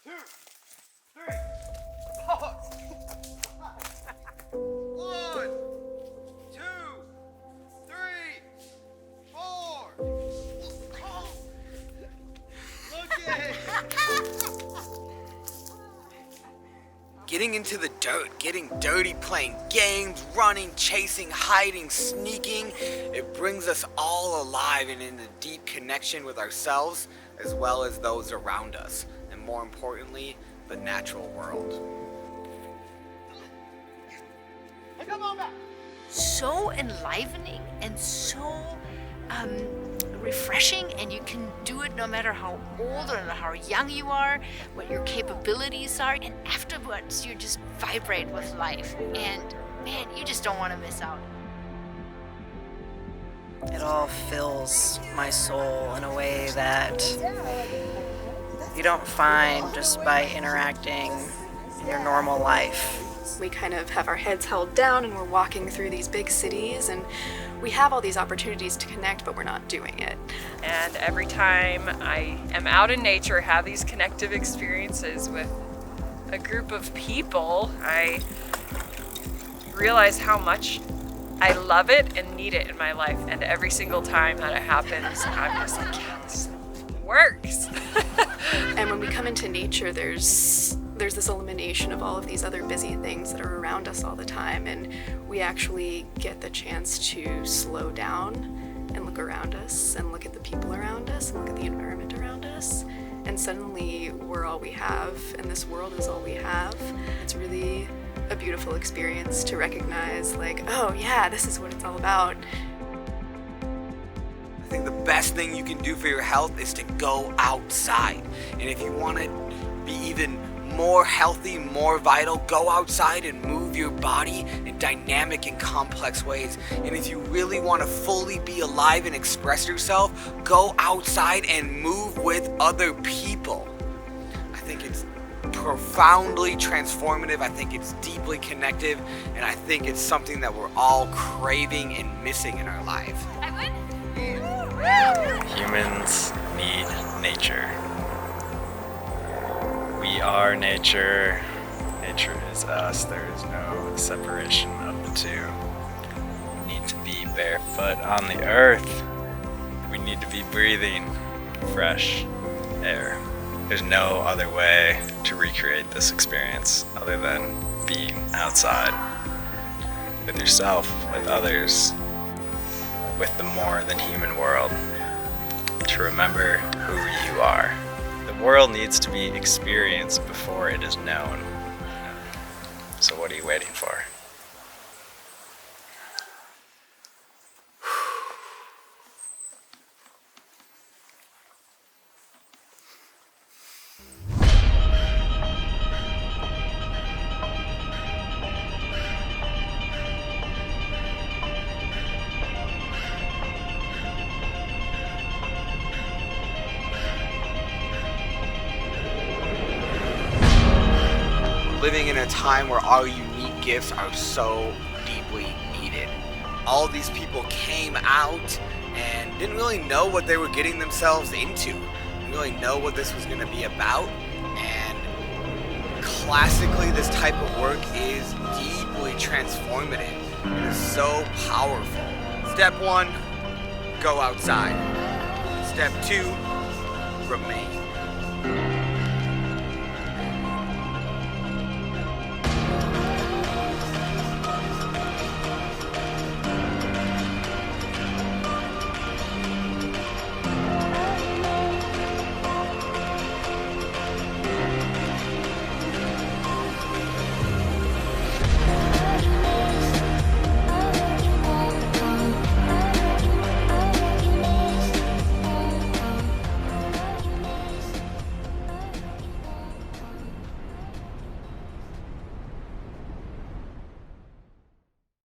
2, 3, 4. 1, 2, 3, 4. Look at it. Getting into the dirt, getting dirty, playing games, running, chasing, hiding, sneaking. It brings us all alive and in a deep connection with ourselves as well as those around us. And more importantly, the natural world. Come on back. So enlivening and so refreshing, and you can do it no matter how old or how young you are, what your capabilities are, and afterwards you just vibrate with life, and man, you just don't want to miss out. It all fills my soul in a way that you don't find just by interacting in your normal life. We kind of have our heads held down and we're walking through these big cities and we have all these opportunities to connect, but we're not doing it. And every time I am out in nature, have these connective experiences with a group of people, I realize how much I love it and need it in my life. And every single time that it happens, I'm just like, yes, it works. And when we come into nature, there's this elimination of all of these other busy things that are around us all the time, and we actually get the chance to slow down and look around us and look at the people around us and look at the environment around us, and suddenly we're all we have and this world is all we have. It's really a beautiful experience to recognize, like, oh yeah, this is what it's all about. I think the best thing you can do for your health is to go outside. And if you want to be even more healthy, more vital, go outside and move your body in dynamic and complex ways. And if you really want to fully be alive and express yourself, go outside and move with other people. I think it's profoundly transformative. I think it's deeply connective, and I think it's something that we're all craving and missing in our lives. Humans need nature. We are nature. Nature is us. There is no separation of the two. We need to be barefoot on the earth. We need to be breathing fresh air. There's no other way to recreate this experience other than being outside with yourself, with others, with the more than human world, to remember who you are. The world needs to be experienced before it is known. So what are you waiting for? Living in a time where our unique gifts are so deeply needed. All these people came out and didn't really know what they were getting themselves into. Didn't really know what this was going to be about. And classically, this type of work is deeply transformative. It is so powerful. Step 1, go outside. Step 2, remain.